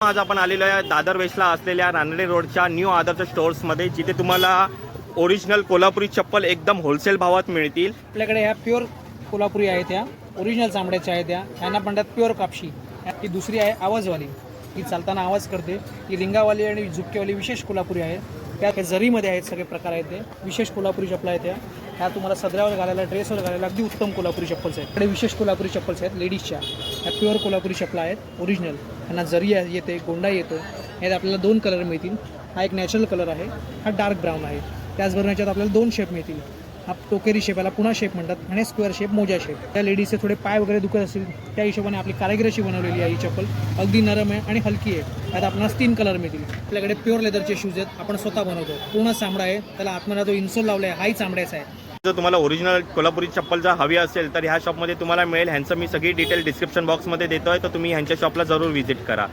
आज आपण आलेलो आहे दादर वेस्टला असलेल्या रानडे रोडच्या न्यू आदर्श स्टोर्समध्ये, जिथे तुम्हाला ओरिजिनल कोल्हापुरी चप्पल एकदम होलसेल भावात मिळतील। आपल्याकडे ह्या प्युअर कोल्हापुरी आहेत, त्या ओरिजिनल चामड्याच्या आहेत, ह्यांना म्हणतात प्युअर कापशी। ही दुसरी आहे आवाजवाली, ही चालताना आवाज करते। ही रिंगावाली आणि झुपकेवाली विशेष कोल्हापुरी आहे। त्या जरीमध्ये आहेत, सगळे प्रकार आहेत, ते विशेष कोल्हापुरी चप्पल आहेत। ह्या तुम्हाला सदऱ्यावर घालायला, ड्रेसवर घालायला अगदी उत्तम कोल्हापुरी चप्पल्स आहेत। इकडे विशेष कोल्हापुरी चप्पल्स आहेत लेडीजच्या, ह्या प्युअर कोल्हापुरी चप्पल आहेत ओरिजिनल। ह्यांना जरी येते, गोंडा येतो। यात आपल्याला 2 कलर मिळतील। हा एक नॅचरल कलर आहे, हा डार्क ब्राऊन आहे। त्याचबरोबर याच्यात आपल्याला 2 शेप मिळतील। हा टोकेरी शेप, याला पुन्हा शेप म्हणतात, आणि स्क्वेअर शेप, मोजा शेप। त्या लेडीजचे थोडे पाय वगैरे दुखत असतील, त्या हिशोबाने आपली कारागिराशी बनवलेली आहे ही चप्पल। अगदी नरम आहे आणि हलकी आहे। यात आपल्याला 3 कलर मिळतील। आपल्याकडे प्युअर लेदरचे शूज आहेत, आपण स्वतः बनवतो। पूर्ण चामडा आहे, त्याला आतमध्ये जो इन्सोल लावला आहे हाही चामड्याचा आहे। जर तुम्हाला ओरिजिनल कोल्हापुरी चप्पल जर हवी असेल तर ह्या शॉपमध्ये तुम्हाला मिळेल। ह्यांचं मी सगळी डिटेल डिस्क्रिप्शन बॉक्समध्ये देतोय, तर तुम्ही ह्यांच्या शॉपला जरूर व्हिजिट करा।